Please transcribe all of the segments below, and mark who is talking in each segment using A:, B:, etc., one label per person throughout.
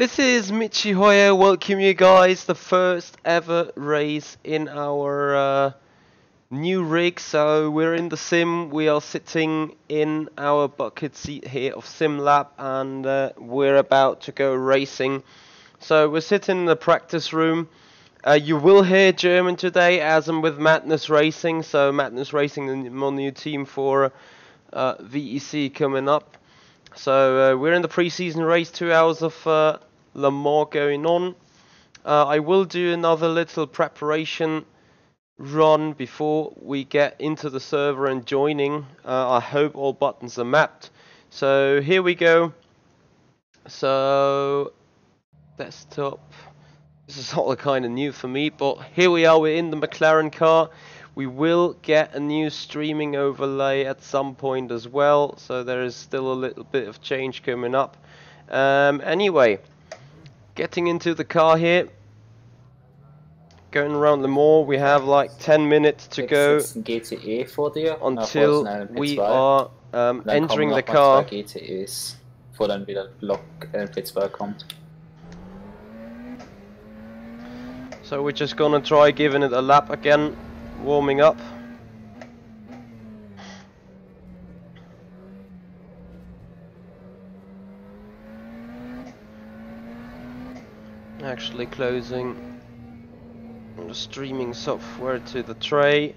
A: This is Michi Hoyer, welcome you guys, the first ever race in our new rig. So we're in the sim, we are sitting in our bucket seat here of SimLab and we're about to go racing. So we're sitting in the practice room. You will hear German today as I'm with Madness Racing. So Madness Racing, my new team for VEC coming up. So we're in the pre-season race, 2 hours of Le Mans going on. I will do another little preparation run before we get into the server and joining. I hope all buttons are mapped. So here we go. So desktop. This is all kind of new for me, but here we are. We're in the McLaren car. We will get a new streaming overlay at some point as well, so there is still a little bit of change coming up. Anyway, getting into the car here, going around the mall. We have like 10 minutes to go
B: GTE vor dir,
A: until we are entering the car.
B: GTEs, bevor dann wieder P2 kommt.
A: So we're just gonna try giving it a lap again, warming up. Actually closing the streaming software to the tray,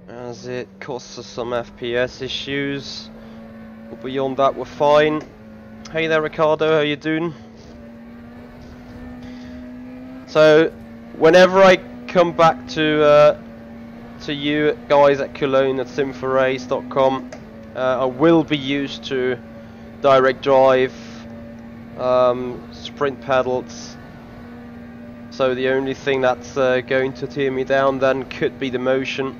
A: as it causes us some FPS issues. But beyond that, we're fine. Hey there, Ricardo, how you doing? So, whenever I come back to you guys at Cologne at sim4race.com, I will be used to direct drive, sprint pedals. So the only thing that's going to tear me down then could be the motion.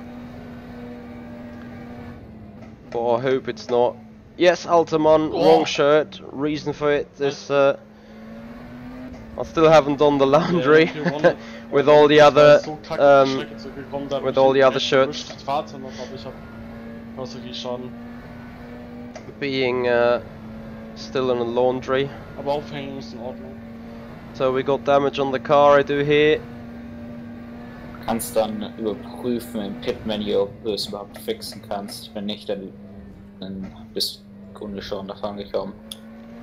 A: But I hope it's not. Yes, Altamon, wrong shirt. Reason for it is I still haven't done the laundry with all the other shirts being still in the laundry. So we got damage on the car, I do hear.
B: Du kannst dann überprüfen im Pit-Menü, ob du es überhaupt fixen kannst. Wenn nicht, dann bist du Kunde schon davon gekommen.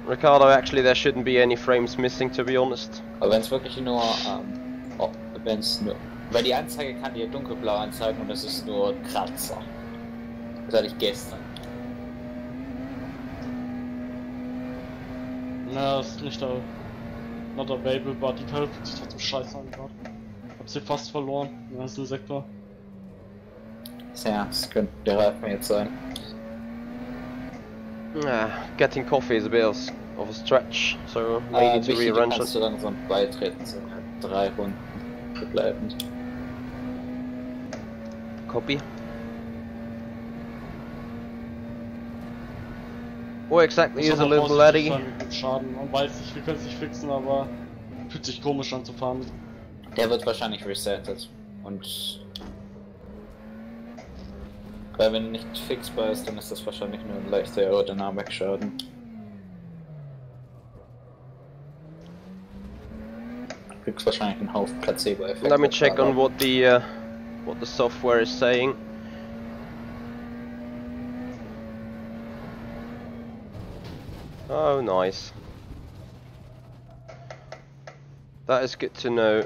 A: Ricardo, actually there shouldn't be any frames missing, to be honest.
B: Aber wenn es wirklich nur, weil die Anzeige kann dir dunkelblau anzeigen und das ist nur Kratzer. Das hatte ich gestern.
C: Na, das ist nicht der not available, aber die Teile fühlt sich trotzdem scheiße an gerade. Hab sie fast verloren im ganzen Sektor.
B: Ja, das könnte der Reifen jetzt sein.
A: Getting coffee is a bit of a stretch, so may need to rearrange it.
B: Kannst du langsam beitreten, sind 3 Runden verbleibend.
A: Copy. What exactly is a little laddie?
C: Schaden. Man weiß nicht, wir können es nicht fixen, aber fühlt sich komisch an zu fahren.
B: Der wird wahrscheinlich resettet und weil wenn nicht fixbar ist, dann ist das wahrscheinlich nur ein leichter Aerodynamikschaden. Du kriegst wahrscheinlich einen Haufen Placebo-Effekt.
A: Let me check on what the software is saying. Oh, nice. That is good to know.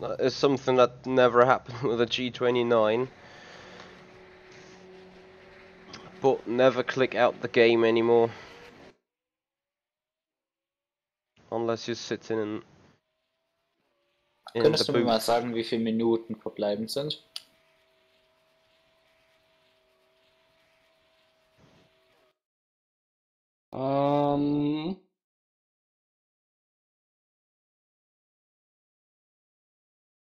A: That is something that never happened with a G29. But never click out the game anymore. Unless you're sitting in
B: Könntest
A: the
B: du mir mal
A: booth.
B: sagen, wie viele Minuten verbleibend sind?
C: Und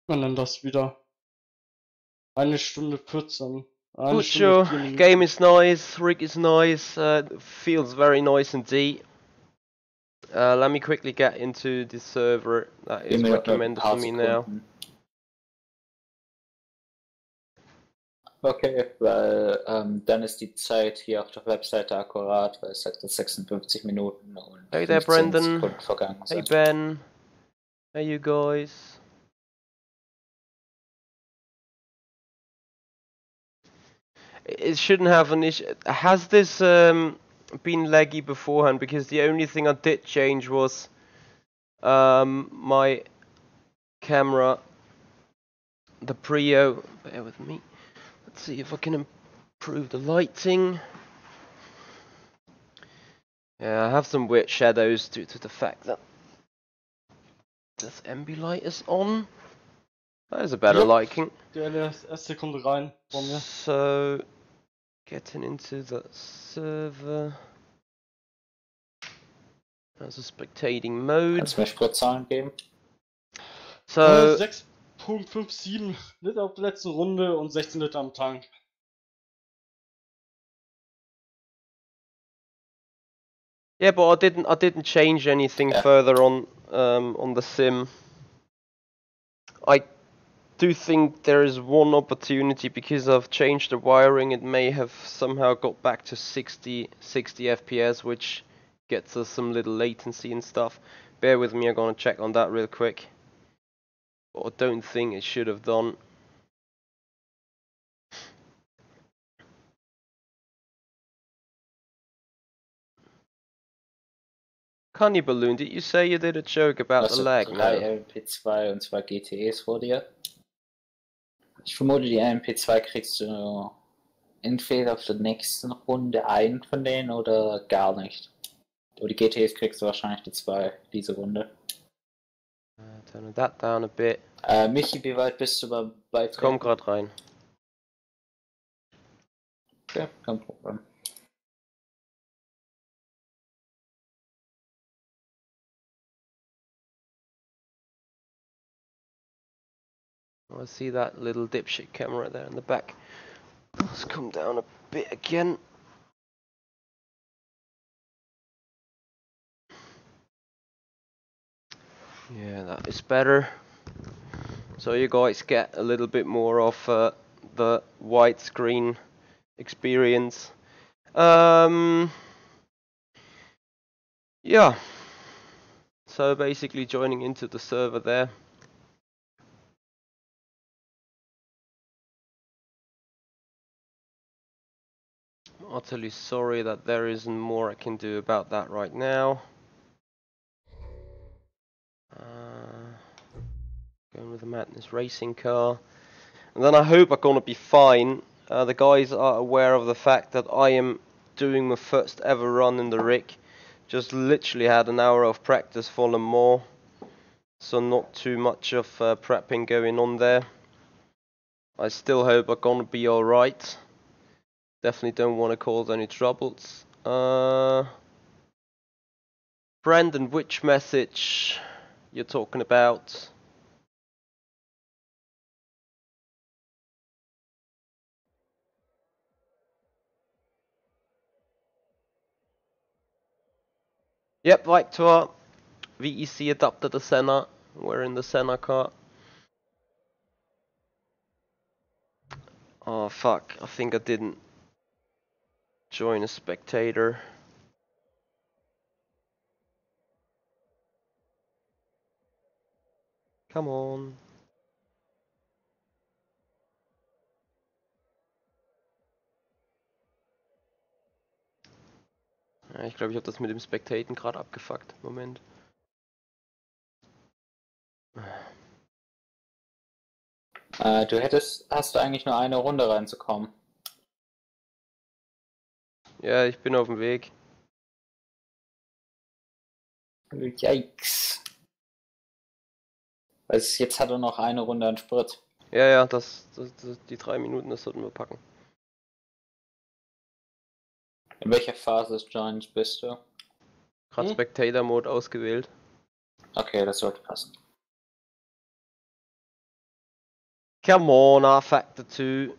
C: dann das wieder. 1 Stunde 14.
A: Good, sure. Game is nice, rig is nice, feels very nice indeed. Let me quickly get into the server that is recommended for me now.
B: Okay, weil dann ist die Zeit hier auf der Webseite akkurat, weil es sagt, dass 56 Minuten und
A: Hey there,
B: 15
A: Brendan.
B: Sekunden vergangen
A: Hey
B: sind.
A: Ben. Hey you guys. It shouldn't have an issue. Has this been laggy beforehand? Because the only thing I did change was my camera, the Prio. Bear with me. Let's see if I can improve the lighting. Yeah, I have some weird shadows due to the fact that this ambilight is on. That is a better
C: Yep.
A: lighting.
C: Die erste Sekunde rein von mir.
A: So, getting into the server. As a spectating mode.
B: Kannst du mir Spritzahlen geben?
A: So,
C: 6,57 Liter auf der letzten Runde und 16 Liter am Tank.
A: yeah, but I didn't change anything further on the sim. I do think there is one opportunity because I've changed the wiring. It may have somehow got back to 60 FPS, which gets us some little latency and stuff. Bear with me, I'm gonna check on that real quick. But I don't think it should have done. Connie Balloon, did you say you did a joke about the
B: Hast du
A: lag?
B: 3
A: No.
B: LMP2 und 2 GTEs vor dir? Ich vermute, die LMP2 kriegst du entweder auf der nächsten Runde einen von denen oder gar nicht. Aber die GTEs kriegst du wahrscheinlich die 2 diese Runde.
A: Turn that down a bit.
B: Michi, wie weit bist du beim Beitreten?
A: Komm grad rein.
B: Okay, kein Problem.
A: I see that little dipshit camera there in the back. Let's come down a bit again. Yeah, that is better. So you guys get a little bit more of the widescreen experience. Yeah. So basically joining into the server there. I'm utterly sorry that there isn't more I can do about that right now. Going with the Madness racing car. And then I hope I'm gonna be fine. The guys are aware of the fact that I am doing my first ever run in the rig. Just literally had an hour of practice for Le Mans. So not too much of prepping going on there. I still hope I'm gonna be alright. Definitely don't want to cause any troubles. Brandon, which message you're talking about? Yep, Victor. VEC adopted the Senna. We're in the Senna car. Oh fuck, I think I didn't join a spectator. Come on. Ja, ich glaube, ich habe das mit dem Spectaten gerade abgefuckt. Moment.
B: Hast du eigentlich nur eine Runde reinzukommen?
A: Ja, ich bin auf dem Weg.
B: Yikes. Weil jetzt hat er noch eine Runde an Sprit.
A: Ja, ja, die 3 Minuten, das sollten wir packen.
B: In welcher Phase des Joins bist du?
A: Gerade Spectator Mode ausgewählt.
B: Okay, das sollte passen.
A: Come on, rFactor 2.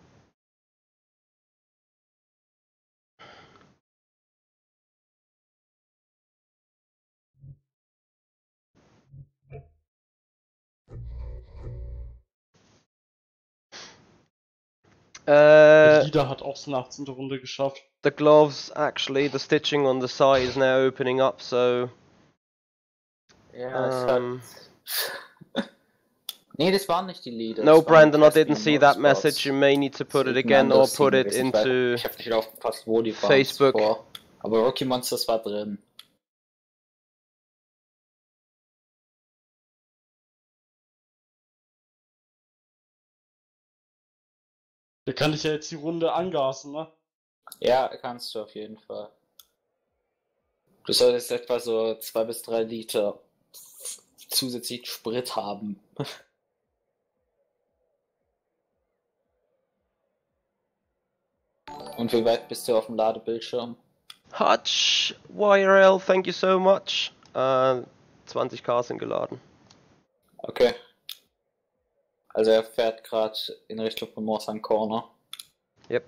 C: Der Leader hat auch seine 18. Runde geschafft.
A: The gloves, actually, the stitching on the side is now opening up, so...
B: Ja, es hat... Nee, das waren nicht die Leaders.
A: No, Brandon, I didn't see that message. You may need to put it again or put it into
B: Ich habe nicht aufgepasst, wo die
A: Facebook.
B: waren zuvor. Aber Rocky Monsters war drin.
C: Der kann dich ja jetzt die Runde angasen, ne?
B: Ja, kannst du auf jeden Fall. Du solltest etwa so 2 bis 3 Liter zusätzlich Sprit haben. Und wie weit bist du auf dem Ladebildschirm?
A: Hutch, YRL, thank you so much. 20k sind geladen.
B: Okay. Also er fährt gerade in Richtung von Morsang Corner.
A: Yep.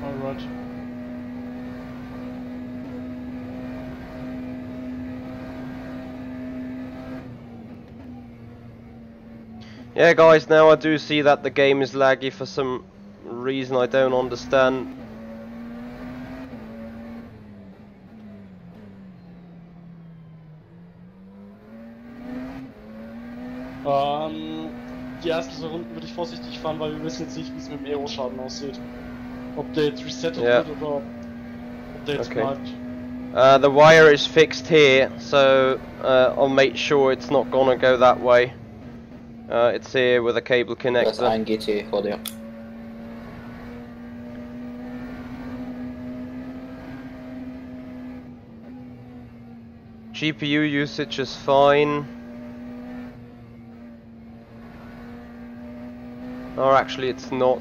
C: Alright.
A: Yeah, guys, now I do see that the game is laggy for some reason I don't understand.
C: Die ersten 2 Runden würde ich vorsichtig fahren, weil wir wissen jetzt nicht, wie es mit dem Aero-Schaden aussieht. Ob der jetzt resettet wird oder ob der jetzt bleibt.
A: The wire is fixed here, so I'll make sure it's not gonna go that way. It's here with a cable
B: Da ist
A: connector.
B: ein GT vor dir.
A: GPU usage is fine. Or actually it's not.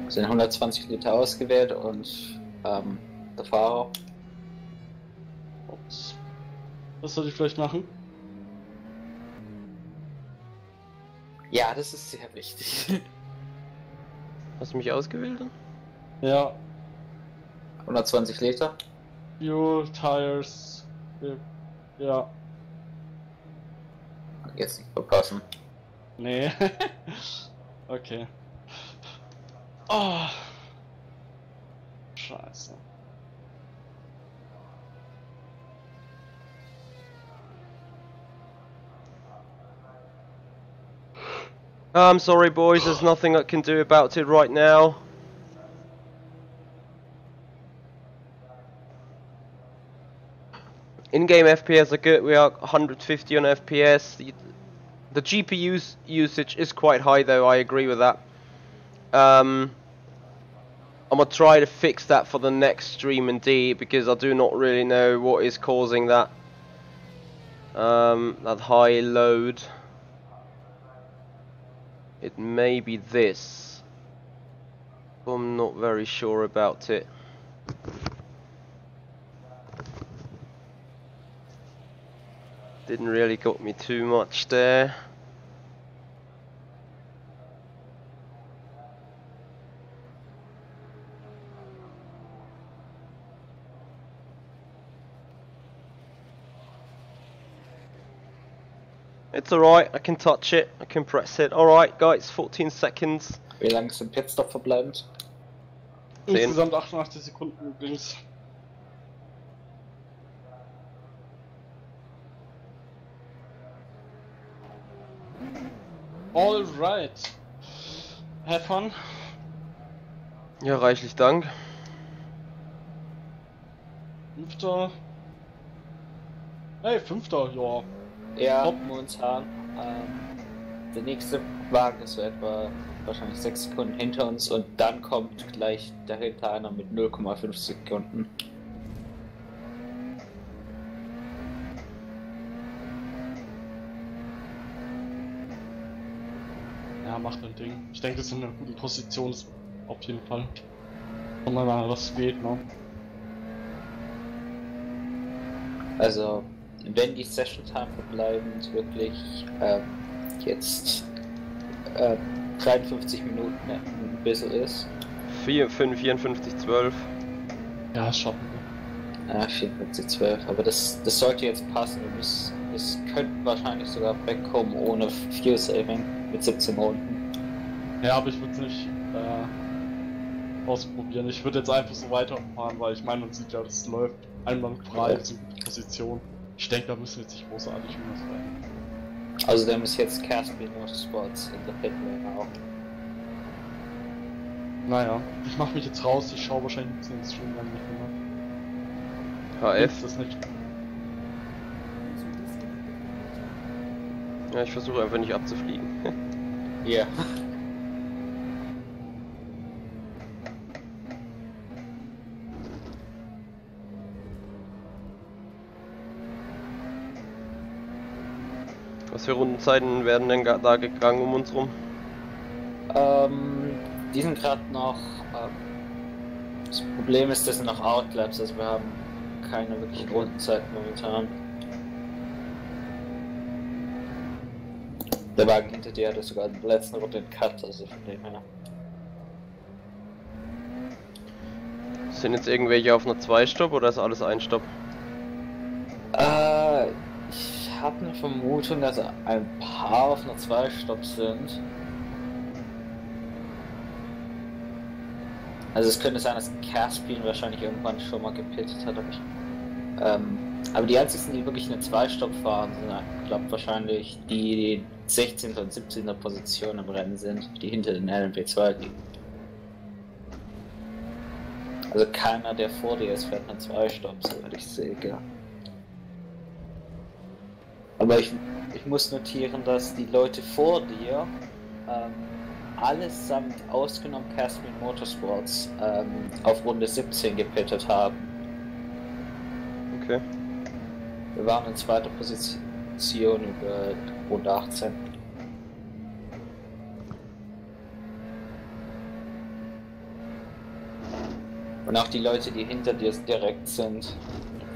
B: Es sind 120 Liter ausgewählt und der Fahrer.
C: Ups. Was soll ich vielleicht machen?
B: Ja, das ist sehr wichtig.
A: Hast du mich ausgewählt?
C: Ja.
B: 120 Liter?
C: Fuel, Tires. Ja.
B: Jetzt nicht verpassen.
C: Nee. Okay. Oh. Scheiße.
A: I'm sorry boys, there's nothing I can do about it right now. In-game FPS are good, we are 150 on FPS. The GPU's usage is quite high though, I agree with that. I'm gonna try to fix that for the next stream indeed, because I do not really know what is causing that that high load. It may be this. I'm not very sure about it. Didn't really got me too much there. It's alright, I can touch it, I can press it. Alright guys, 14 seconds.
B: Wie lange ist im Pitstop verbleibend?
C: Insgesamt 88 Sekunden übrigens. Alright. Have fun.
A: Ja, reichlich Dank.
C: 5. Hey, 5. Ja.
B: Ja,
C: Top.
B: momentan. Der nächste Wagen ist so etwa wahrscheinlich 6 Sekunden hinter uns und dann kommt gleich dahinter einer mit 0,5 Sekunden.
C: Ja, macht ein Ding. Ich denke, das ist in einer guten Position, ist auf jeden Fall. Und wenn man was geht, ne?
B: Also, wenn die Session Time verbleibend wirklich jetzt 53 Minuten ein bisschen ist.
A: 54, 12.
C: Ja, das schaffen wir.
B: 54, 12, aber das sollte jetzt passen. Das könnte wahrscheinlich sogar wegkommen ohne Fuel Saving mit 17 Runden.
C: Ja, aber ich würde es nicht ausprobieren. Ich würde jetzt einfach so weiterfahren, weil ich meine, man sieht ja, das läuft einwandfrei,
B: Okay.
C: ist eine gute Position. Ich denke, da müssen wir jetzt nicht großartig irgendwas rein.
B: Außerdem ist jetzt Caspian Motorsports in der Pitlane auch.
C: Naja, ich mache mich jetzt raus, ich schaue wahrscheinlich nicht ins Stream dann nicht mehr.
A: HF.
C: Ist das nicht?
A: Ja, ich versuche einfach nicht abzufliegen.
B: Ja.
A: Was für Rundenzeiten werden denn da gegangen um uns rum?
B: Die sind gerade noch. Das Problem ist, das sind noch Outlaps, also wir haben keine wirklichen Rundenzeit momentan. Der Wagen hinter dir hatte sogar in der letzten Runde den Cut, also von dem her.
A: Sind jetzt irgendwelche auf einer 2-Stopp oder ist alles ein Stopp?
B: Ich habe eine Vermutung, dass ein paar auf einer 2-Stopp sind. Also es könnte sein, dass Caspian wahrscheinlich irgendwann schon mal gepittet hat, aber die einzigen, die wirklich eine 2-Stopp fahren, sind, ich glaube, wahrscheinlich die 16. und 17. Position im Rennen sind, die hinter den LMP2 liegen. Also keiner, der vor dir ist, fährt eine 2-Stopp, soweit ich sehe, ja. Aber ich muss notieren, dass die Leute vor dir allesamt ausgenommen Caspian Motorsports auf Runde 17 gepittet haben.
A: Okay.
B: Wir waren in zweiter Position über Runde 18. Und auch die Leute, die hinter dir direkt sind,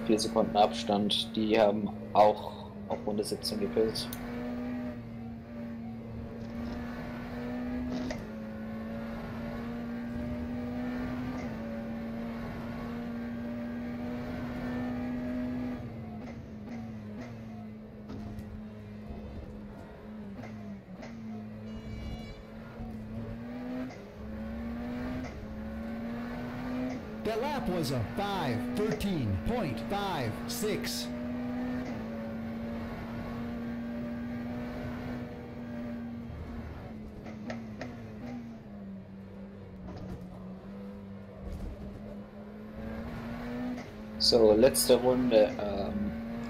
B: 4 Sekunden Abstand, die haben auch auf Runde 17 gepittet.
D: That lap was a 5:13.56.
B: So, letzte Runde.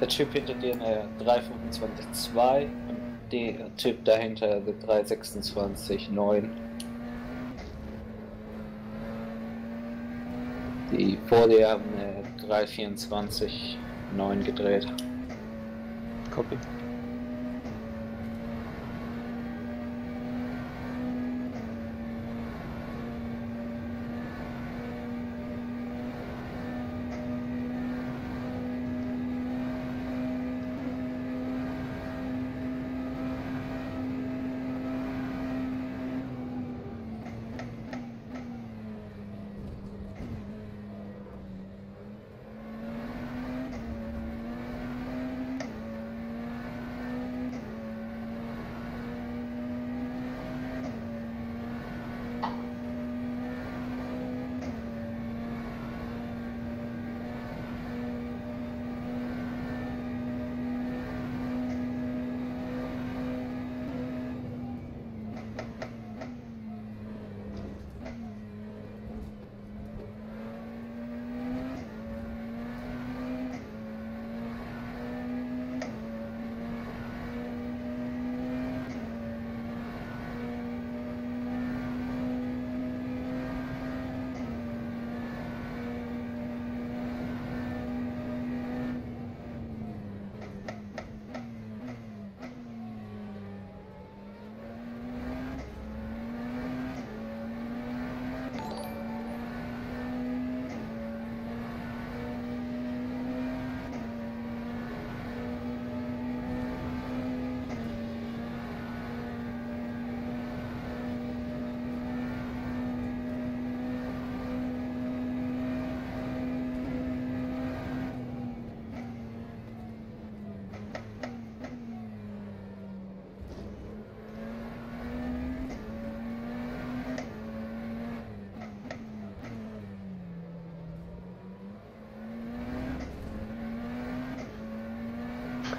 B: Der Typ hinter dir eine 3:25.2 und der Typ dahinter eine 3:26.9. Die vor dir haben eine 3:24.9 gedreht.
A: Copy.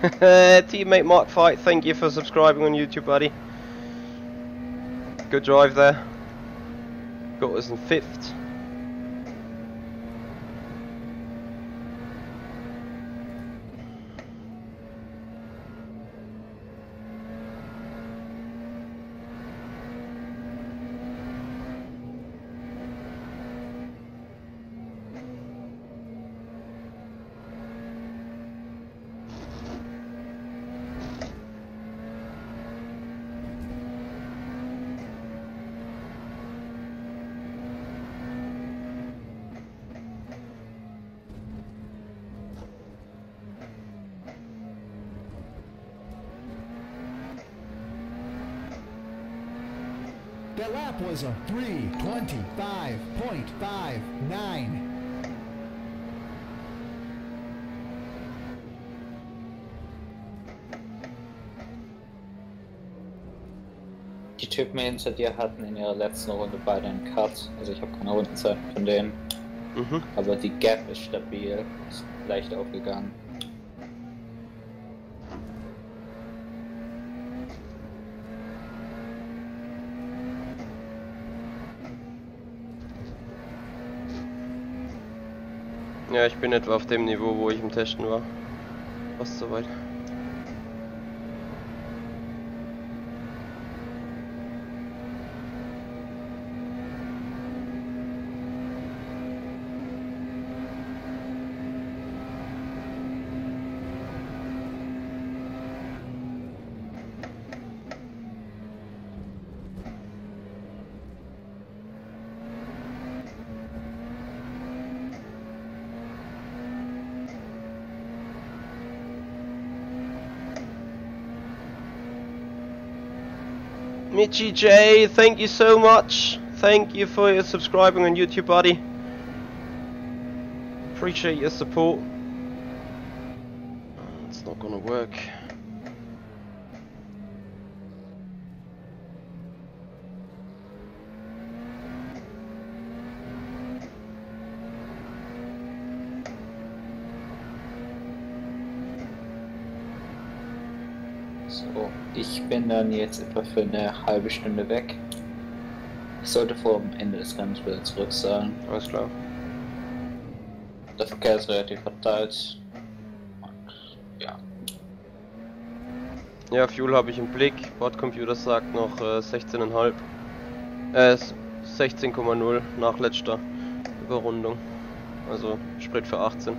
A: Teammate Mark Fight, thank you for subscribing on YouTube, buddy. Good drive there. Got us in 5th.
D: The lap was a 3:25.59.
B: Die Typen hinter dir hatten in ihrer letzten Runde beide einen Cut. Also ich habe keine Rundenzeit von denen.
A: Mhm.
B: Aber die Gap ist stabil. Ist leicht aufgegangen.
A: Ja, ich bin etwa auf dem Niveau, wo ich im Testen war. Fast soweit. Michi J, thank you so much. Thank you for your subscribing on YouTube, buddy. Appreciate your support. It's not gonna work.
B: So, ich bin dann jetzt etwa für eine halbe Stunde weg. Ich sollte vor dem Ende des Rennens wieder zurück sein.
A: Alles klar.
B: Der Verkehr ist relativ verteilt. Und ja.
A: Ja, Fuel habe ich im Blick. Bordcomputer sagt noch 16,5. 16,0 nach letzter Überrundung. Also Sprit für 18.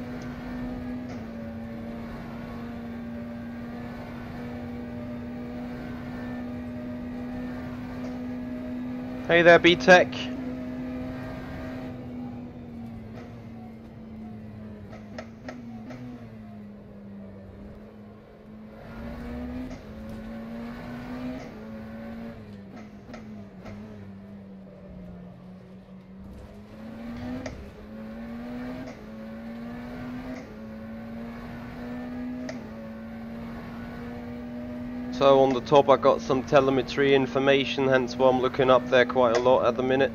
A: Hey there, B-Tech. So on the top I got some telemetry information, hence why I'm looking up there quite a lot at the minute.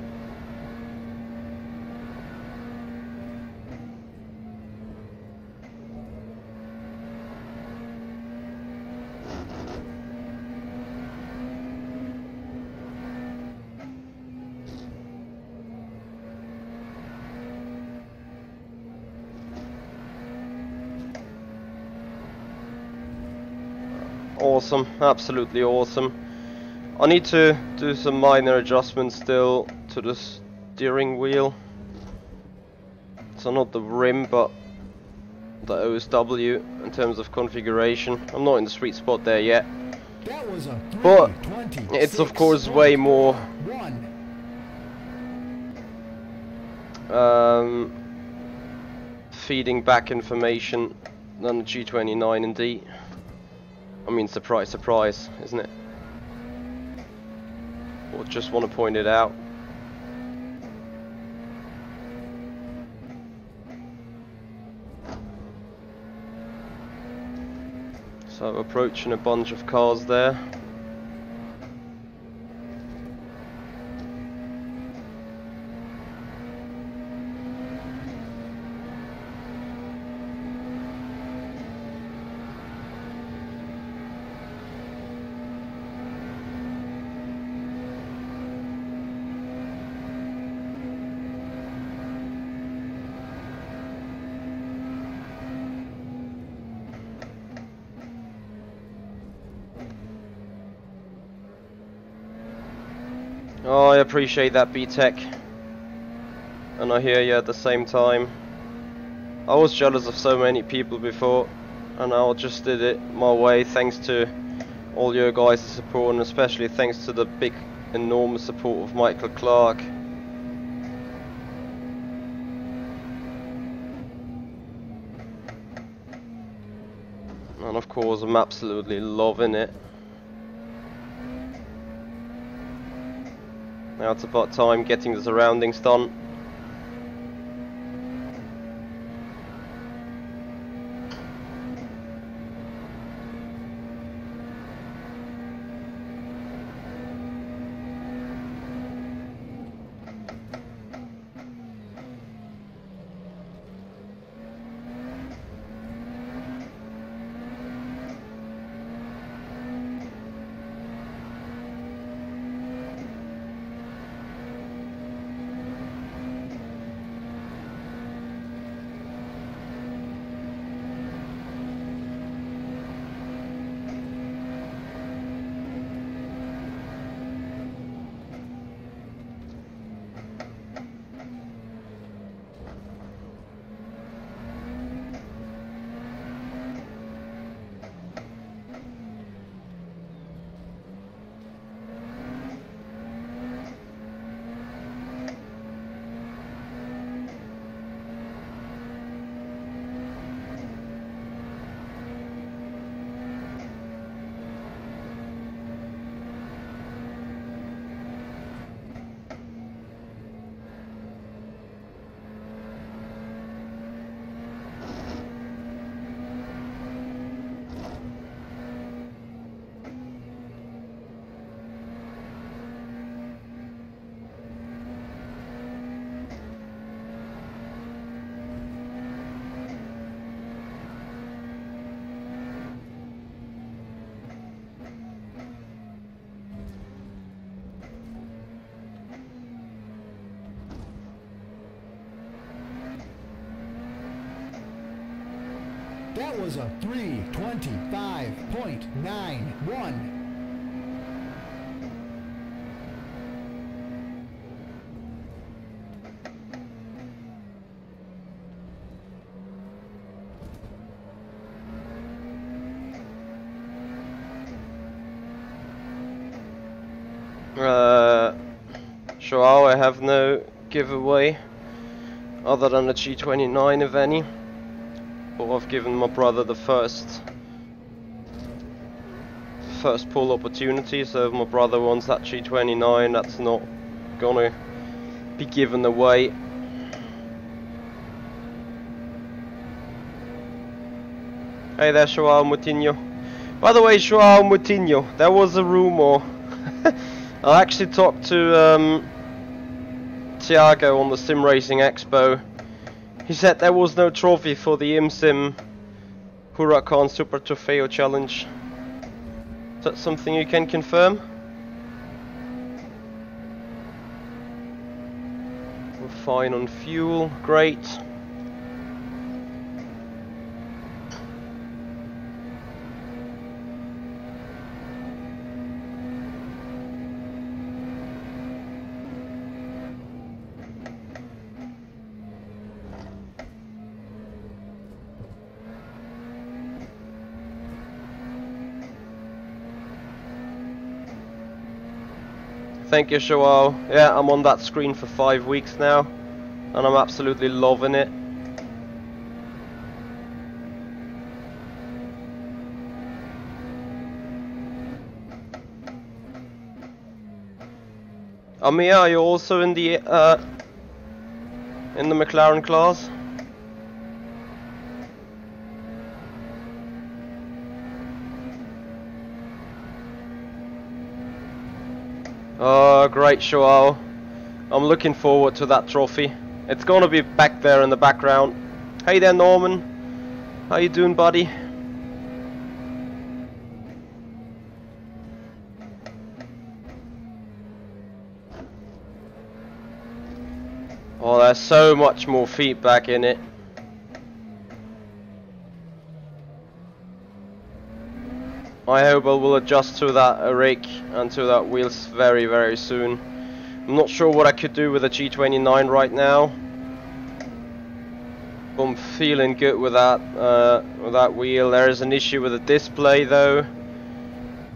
A: Awesome, absolutely awesome. I need to do some minor adjustments still to the steering wheel. So not the rim, but the OSW in terms of configuration. I'm not in the sweet spot there yet.
D: That was a
A: But it's of course way more
D: 1.
A: Feeding back information than the G29 indeed. I mean, surprise, surprise, isn't it? Or just want to point it out. So approaching a bunch of cars there. Oh, I appreciate that, B-Tech. And I hear you at the same time. I was jealous of so many people before, and I just did it my way thanks to all your guys' support, and especially thanks to the big, enormous support of Michael Clark. And of course, I'm absolutely loving it. Now it's about time getting the surroundings done.
D: That was a 3:25.91.
A: Sure, I have no giveaway other than the G29 if any. But I've given my brother the first pull opportunity, so if my brother wants that G29, that's not gonna be given away. Hey there, Joao Moutinho. By the way, Joao Moutinho, there was a rumor. I actually talked to Thiago on the Simracing Expo. He said there was no trophy for the IMSIM Huracan Super Trofeo Challenge. Is that something you can confirm? We're fine on fuel, great. Thank you, Joao. Yeah, I'm on that screen for 5 weeks now, and I'm absolutely loving it. Amir, are you also in the McLaren class? Oh, great, Joao. I'm looking forward to that trophy. It's gonna be back there in the background. Hey there, Norman. How you doing, buddy? Oh, there's so much more feedback in it. I hope I will adjust to that rig and to that wheels very, very soon. I'm not sure what I could do with a G29 right now. But I'm feeling good with that wheel. There is an issue with the display though,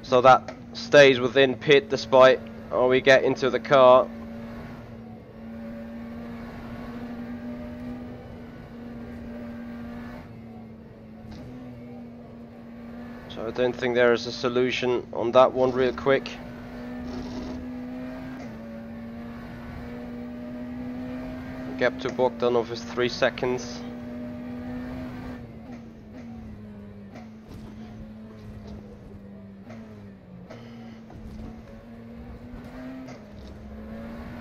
A: so that stays within pit despite we get into the car. So I don't think there is a solution on that one real quick. Gap to Bogdanov is 3 seconds.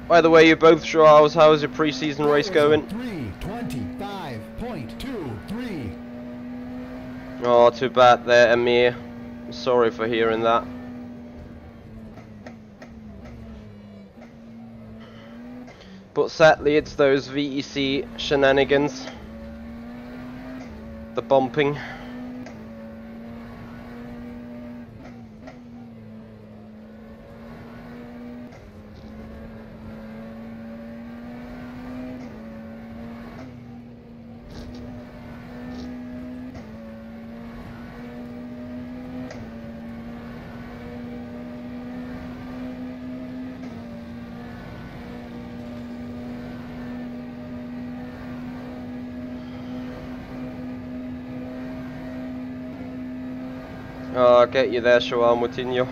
A: By the way, you both sure how's your pre-season race going?
D: 3:25.23.
A: Oh, too bad there, Amir. Sorry for hearing that. But sadly, it's those VEC shenanigans. The bumping. I'll get you there, Joao Moutinho.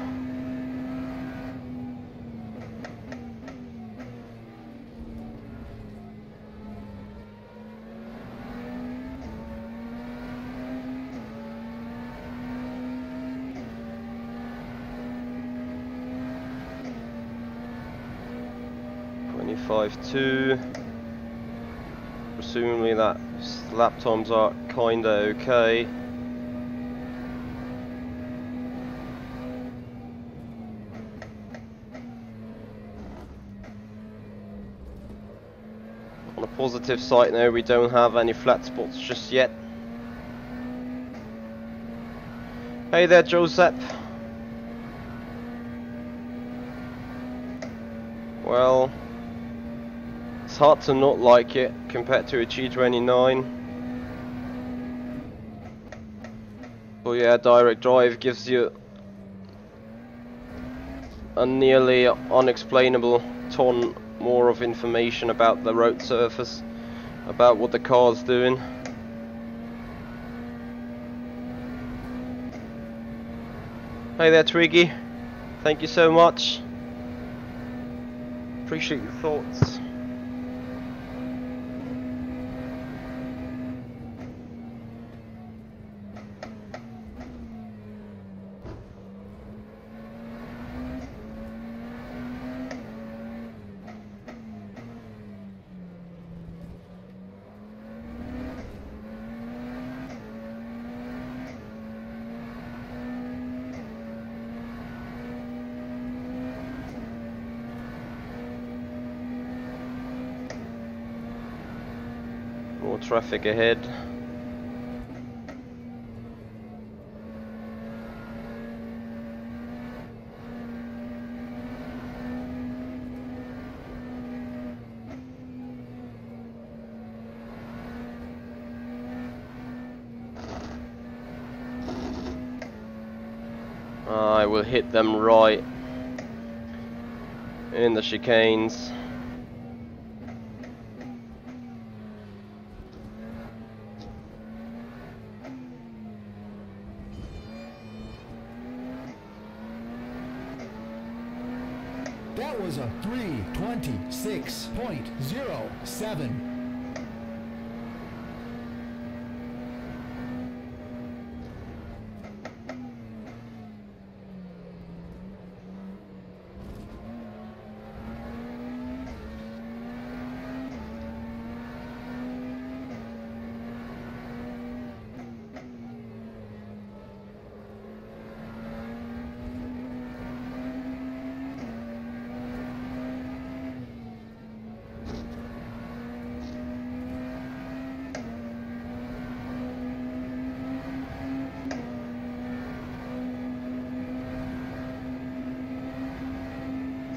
A: .25.2. Presumably that lap times are kinda okay. On a positive side now, we don't have any flat spots just yet. Hey there, Joseph. Well, it's hard to not like it compared to a G29. But yeah, direct drive gives you a nearly unexplainable ton more of information about the road surface, about what the car's doing. Hey there, Twiggy. Thank you so much. Appreciate your thoughts. More traffic ahead. I will hit them right in the chicanes.
D: That was a 3:26.07.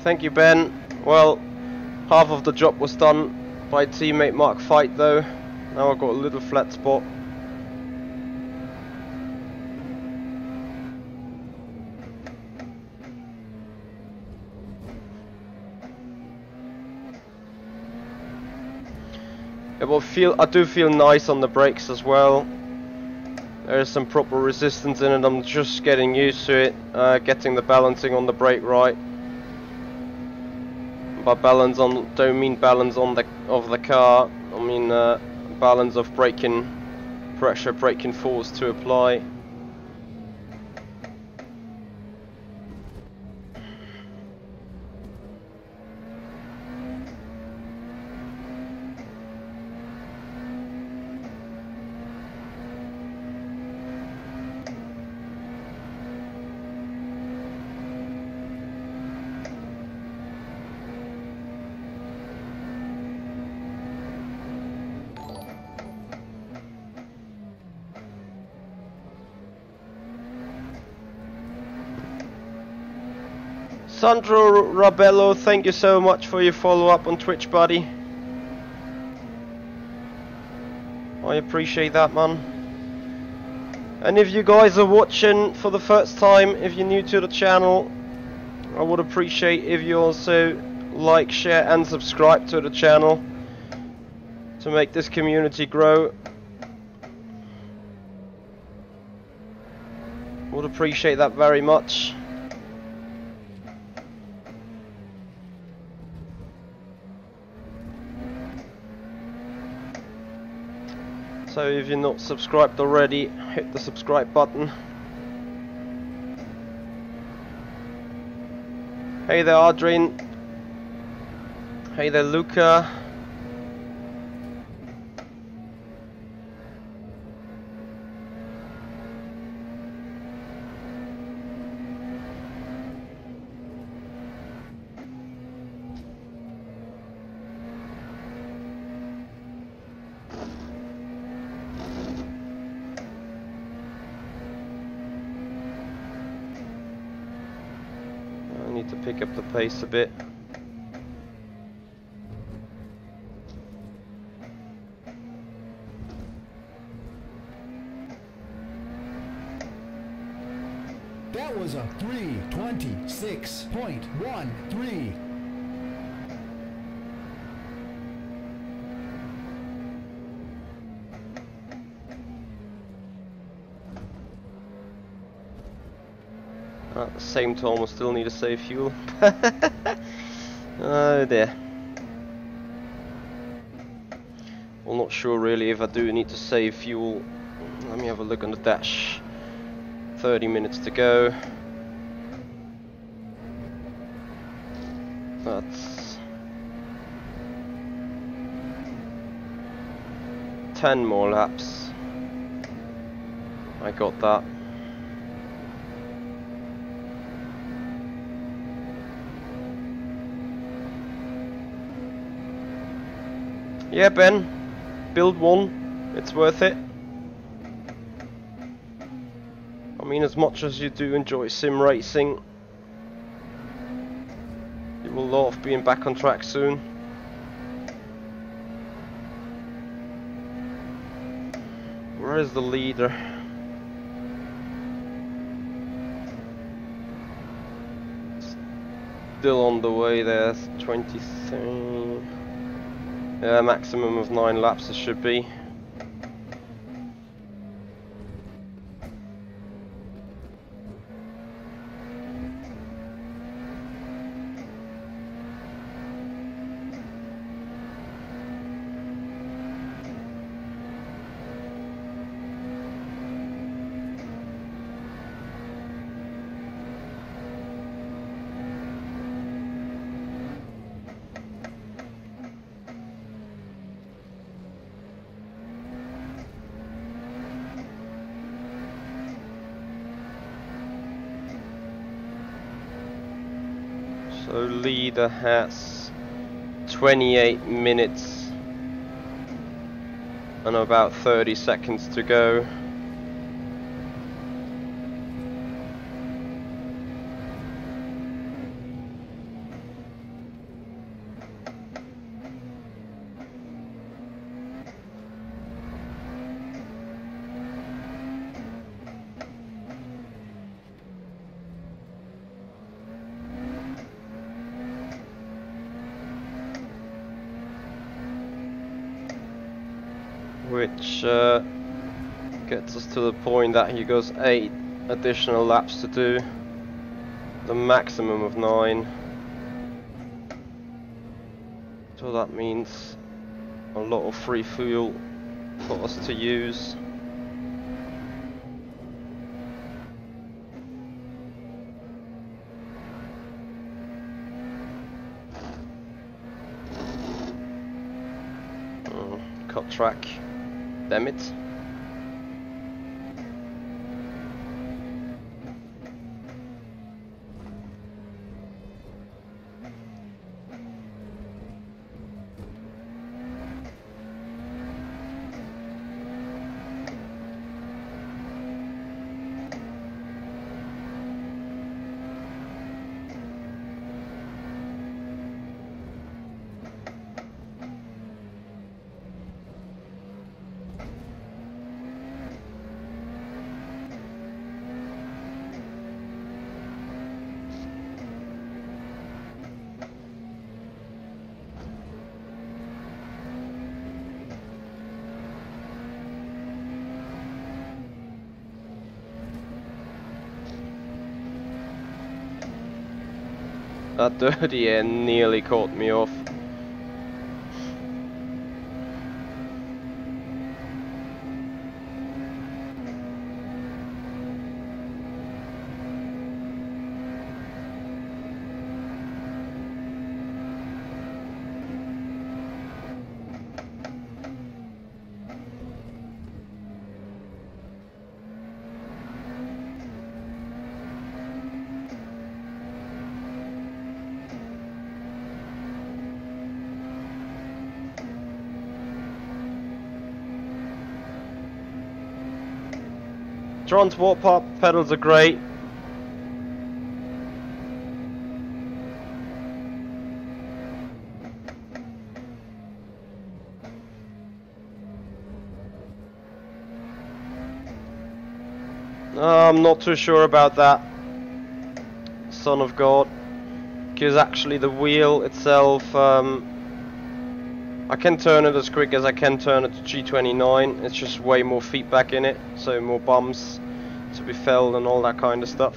A: Thank you, Ben. Well, Half of the job was done by teammate Mark Fight though. Now I've got a little flat spot. Yeah, but I do feel nice on the brakes as well. There is some proper resistance in it. I'm just getting used to it, getting the balancing on the brake right. By balance on, don't mean balance on the car. I mean balance of braking pressure, braking force to apply. Sandro Rabello, thank you so much for your follow-up on Twitch, buddy. I appreciate that, man. And if you guys are watching for the first time, if you're new to the channel, I would appreciate if you also like, share and subscribe to the channel to make this community grow. Would appreciate that very much. So if you're not subscribed already, hit the subscribe button. Hey there Adrian. Hey there Luca. To pick up the pace a bit.
D: That was a 3:26.13.
A: At the same time, I still need to save fuel. Oh dear. I'm not sure really if I do need to save fuel. Let me have a look on the dash. 30 minutes to go. That's 10 more laps. I got that. Yeah, Ben, build one, it's worth it. I mean, as much as you do enjoy sim racing, you will love being back on track soon. Where is the leader? Still on the way there, 23. Yeah, maximum of 9 laps it should be. So leader has 28 minutes and about 30 seconds to go. which gets us to the point that he goes 8 additional laps to do, the maximum of 9. So that means a lot of free fuel for us to use. Cut track, damn it. That dirty end nearly caught me off. Transport pop pedals are great. I'm not too sure about that, Son of God, because actually the wheel itself, I can turn it as quick as I can turn it to G29. It's just way more feedback in it, so more bumps to be felt and all that kind of stuff,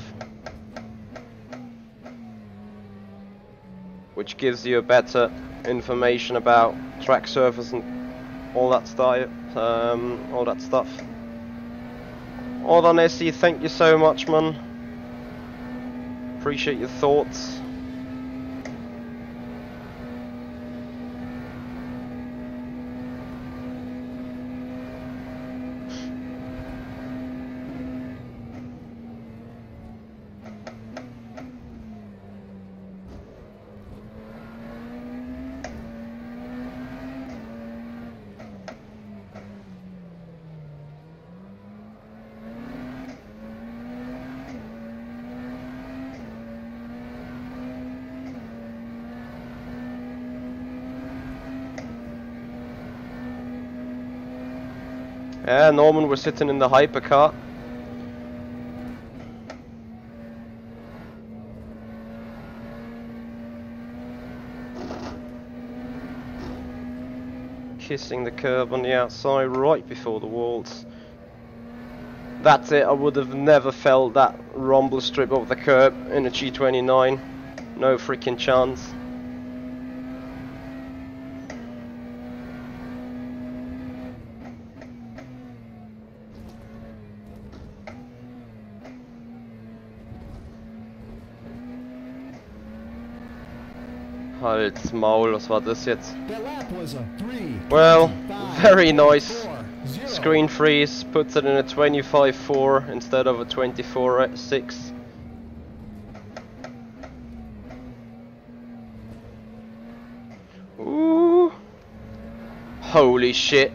A: which gives you a better information about track surface and all that stuff. Hold on, Essie, thank you so much, man. Appreciate your thoughts. Yeah, Norman, we're sitting in the hypercar. Kissing the curb on the outside right before the walls. That's it, I would have never felt that rumble strip of the curb in a G29. No freaking chance. Halt's Maul, was war das jetzt? Well, very nice. Screen freeze puts it in a 25.4 instead of a 24.6. Ooh. Holy shit.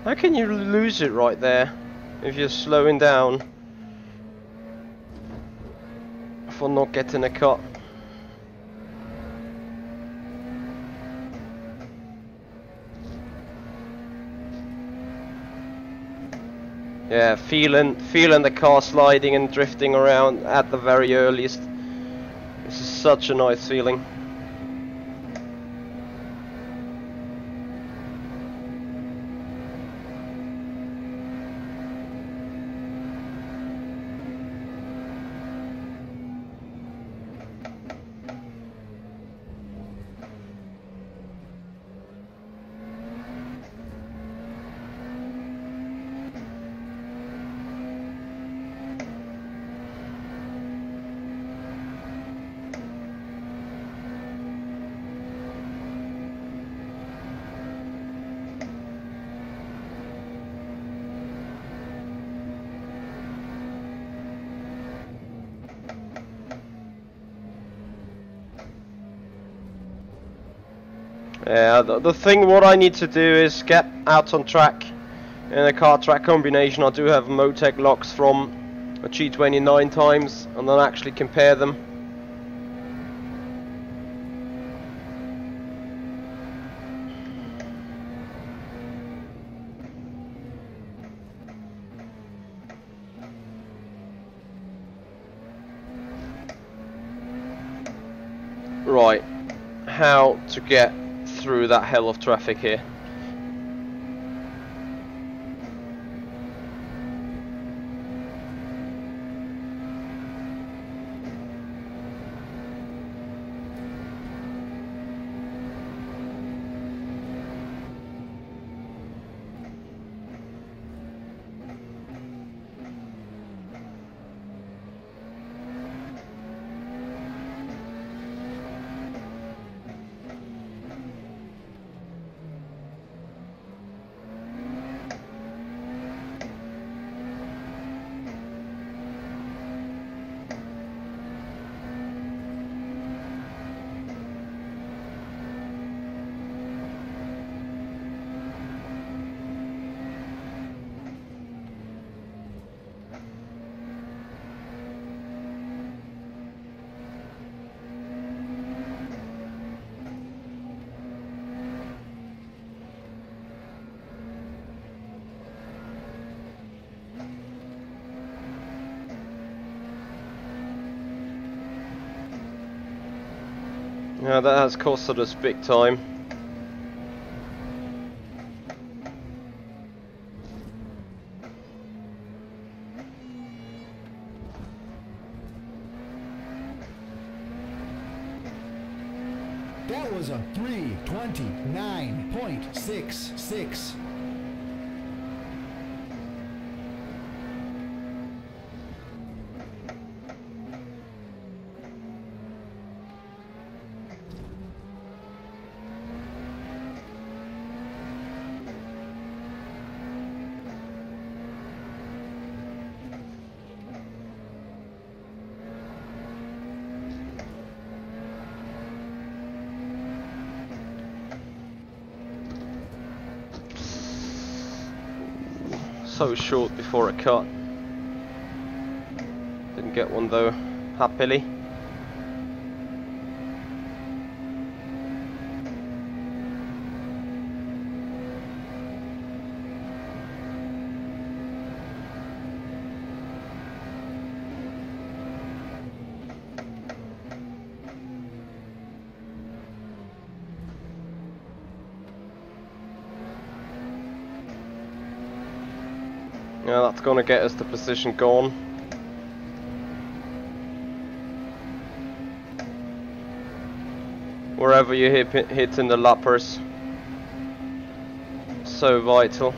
A: How can you lose it right there if you're slowing down for not getting a cut? Yeah, feeling the car sliding and drifting around at the very earliest. This is such a nice feeling. Yeah, the thing what I need to do is get out on track in a car track combination. I do have Motec locks from a G29 times and then actually compare them. Right, how to get through that hell of traffic here. Yeah, that has costed us big time.
D: That was a 3:29.66.
A: So short before a cut. Didn't get one though, happily. Yeah, that's gonna get us the position gone. Wherever you hit in the lappers, so vital.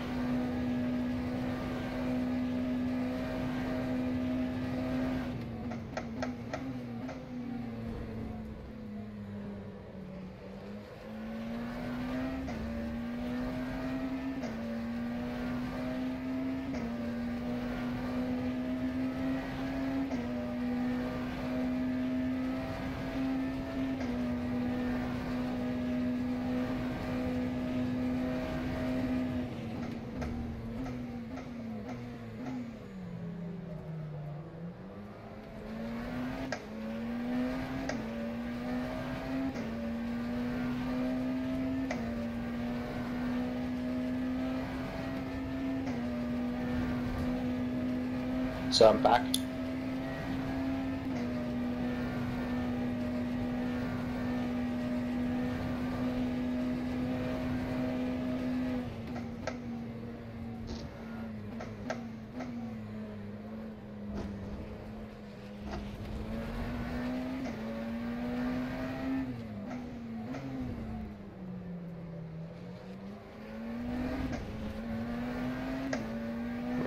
B: So I'm back.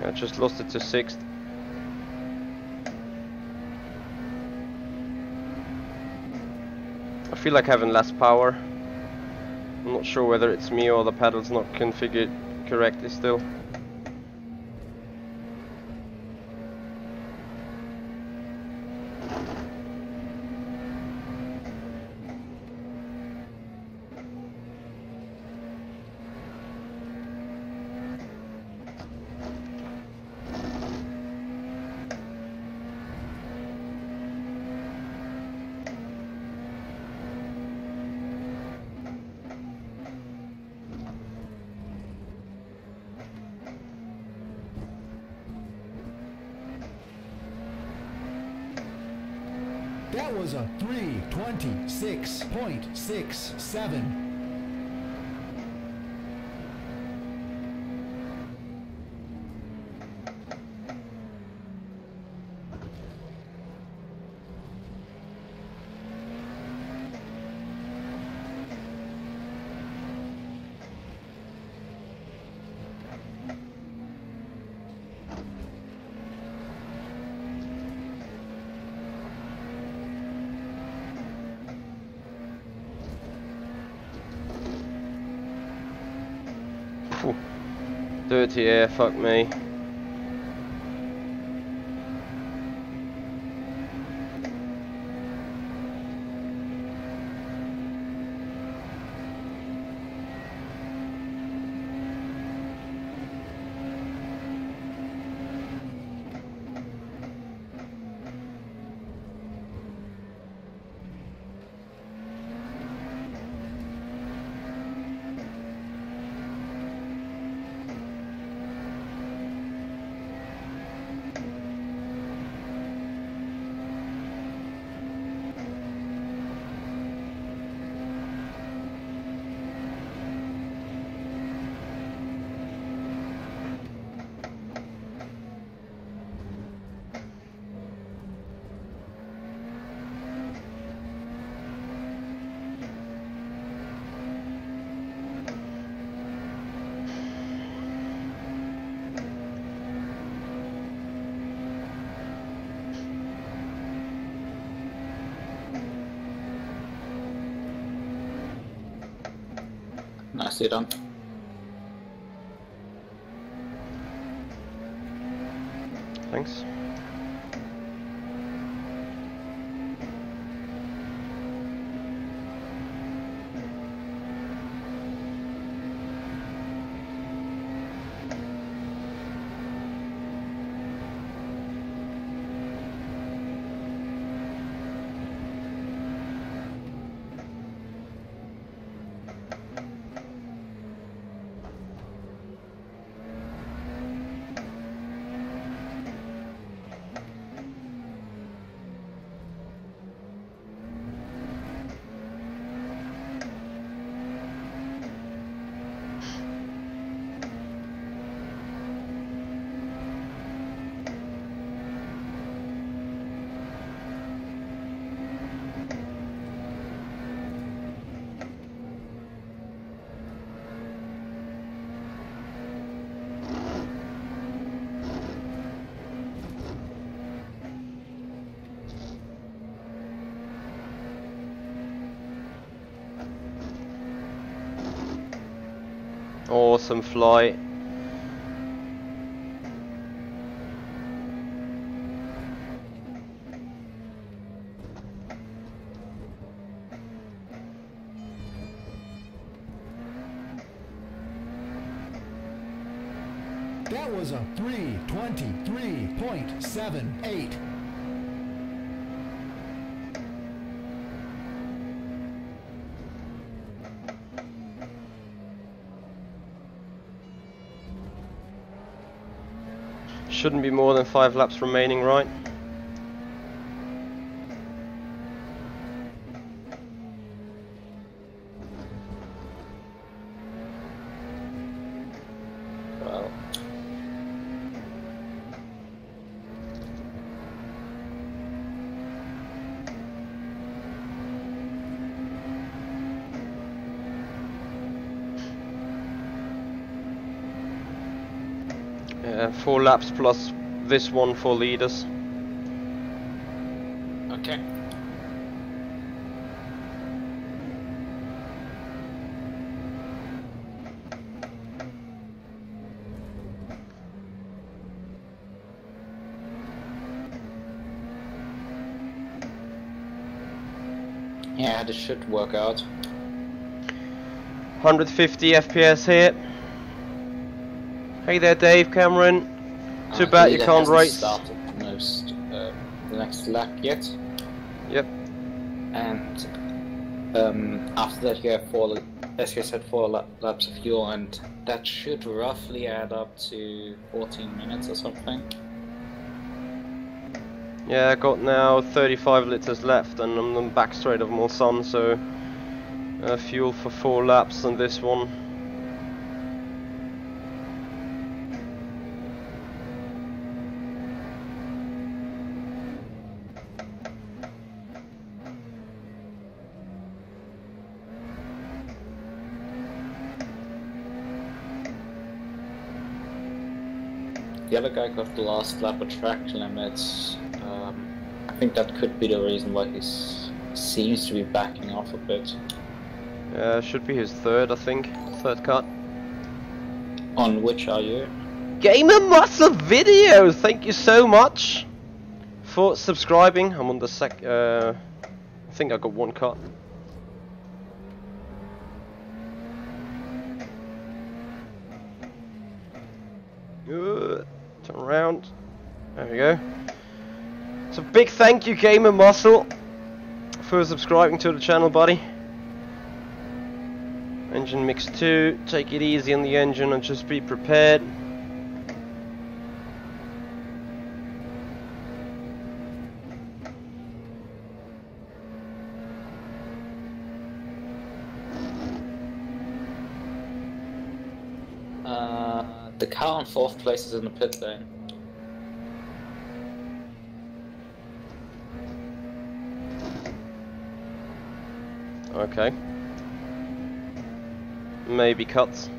A: I just lost it to 6th. I feel like having less power. I'm not sure whether it's me or the pedal's not configured correctly still.
D: That was a 3:26.67.
A: Dirty air, fuck me.
B: Nicely done.
A: Thanks. Awesome flight.
D: That was a 3:23.78.
A: Shouldn't be more than 5 laps remaining, right?
B: Well,
A: Yeah, 4 laps plus this one for leaders.
B: okay. Yeah, this should work out.
A: 150 FPS here. Hey there, Dave, Cameron. Too bad you
B: Leader
A: can't
B: hasn't
A: race.
B: started the next lap yet.
A: Yep.
B: And after that you have as you said, 4 laps of fuel, and that should roughly add up to 14 minutes or something.
A: Yeah, I got now 35 litres left and I'm on the back straight of Mulsanne, so fuel for 4 laps on this one.
B: The other guy got the last lap of track limits. I think that could be the reason why he seems to be backing off a bit.
A: Should be his third, I think. Third cut.
B: On which are you?
A: Gamer Muscle Videos! Thank you so much for subscribing. I'm on the I think I got 1 cut. Turn around. There we go. So big thank you, Gamer Muscle, for subscribing to the channel, buddy. Engine mix 2. Take it easy on the engine and just be prepared.
B: The car in 4th place is in the pit lane.
A: Okay. Maybe cuts.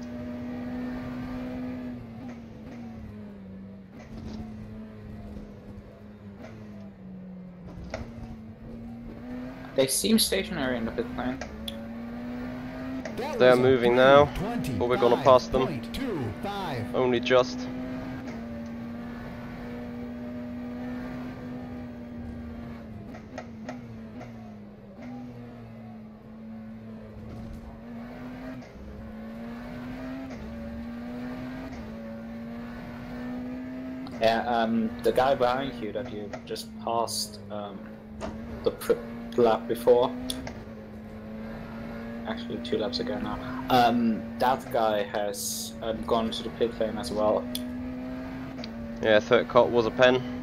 B: They seem stationary in the pit lane.
A: They're moving now, but we're gonna pass them.
D: 25.
A: Only just.
B: Yeah, the guy behind you that you just passed the lap before, actually 2 laps ago now, that guy has gone to the pit lane as well.
A: Yeah, third cut was a pen.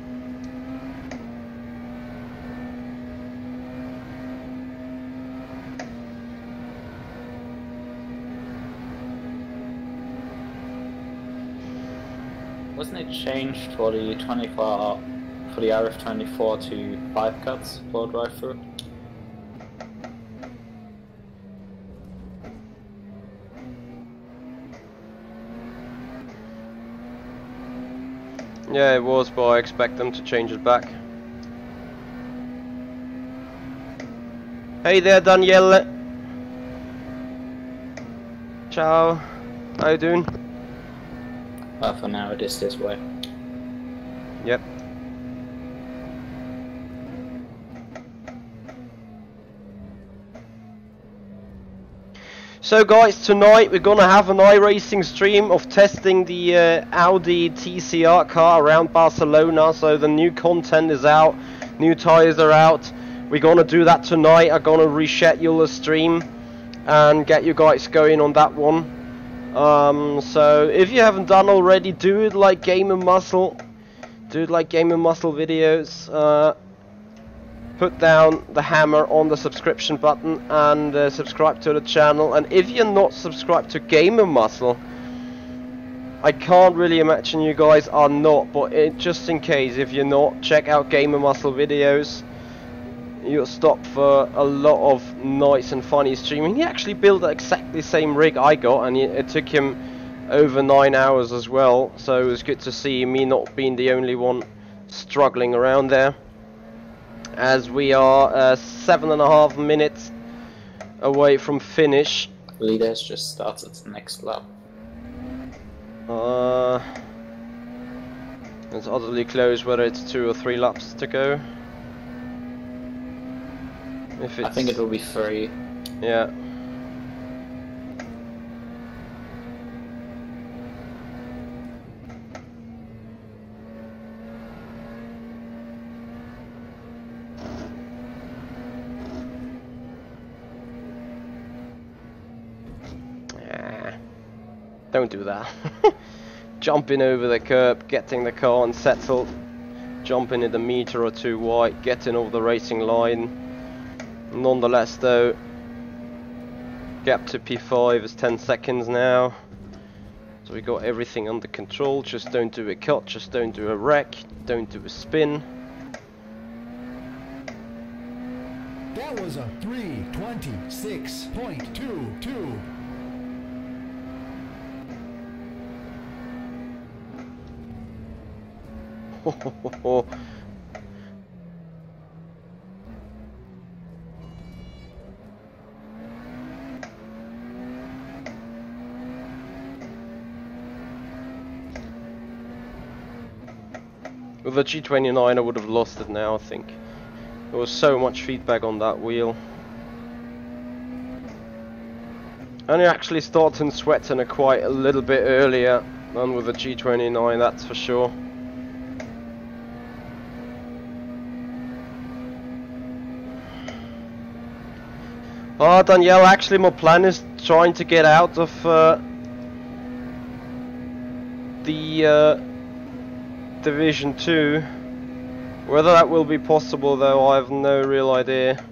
B: Wasn't it changed for the 24 for the RF24 to 5 cuts for drive-through?
A: Yeah, it was, but I expect them to change it back. Hey there, Danielle. Ciao. How you doing?
B: For now it is this way.
A: Yep. So guys, tonight we're gonna have an iRacing stream of testing the Audi TCR car around Barcelona. So the new content is out, new tyres are out. We're gonna do that tonight. I'm gonna reschedule the stream and get you guys going on that one. So if you haven't done already, do it like Gamer Muscle. Do it like Gamer Muscle videos. Put down the hammer on the subscription button and subscribe to the channel. And if you're not subscribed to Gamer Muscle, I can't really imagine you guys are not, but just in case if you're not, check out Gamer Muscle videos. You'll stop for a lot of nice and funny streaming. He actually built exactly the same rig I got, and it took him over 9 hours as well. So it was good to see me not being the only one struggling around there. As we are 7.5 minutes away from finish.
B: Leader has just started the next lap.
A: It's utterly close whether it's 2 or 3 laps to go. If it's,
B: I think it will be 3.
A: Yeah. Don't do that. Jumping over the curb, getting the car unsettled. jumping it a meter or two wide, getting over the racing line. Nonetheless though, gap to P5 is 10 seconds now. So we got everything under control. Just don't do a cut, just don't do a wreck, don't do a spin.
D: That was a 3:26.22.
A: With the G29 I would have lost it now, I think. There was so much feedback on that wheel. And you're actually starting sweating it quite a little bit earlier than with the G29, that's for sure. Oh, Danielle, actually my plan is trying to get out of the Division 2. Whether that will be possible though, I have no real idea.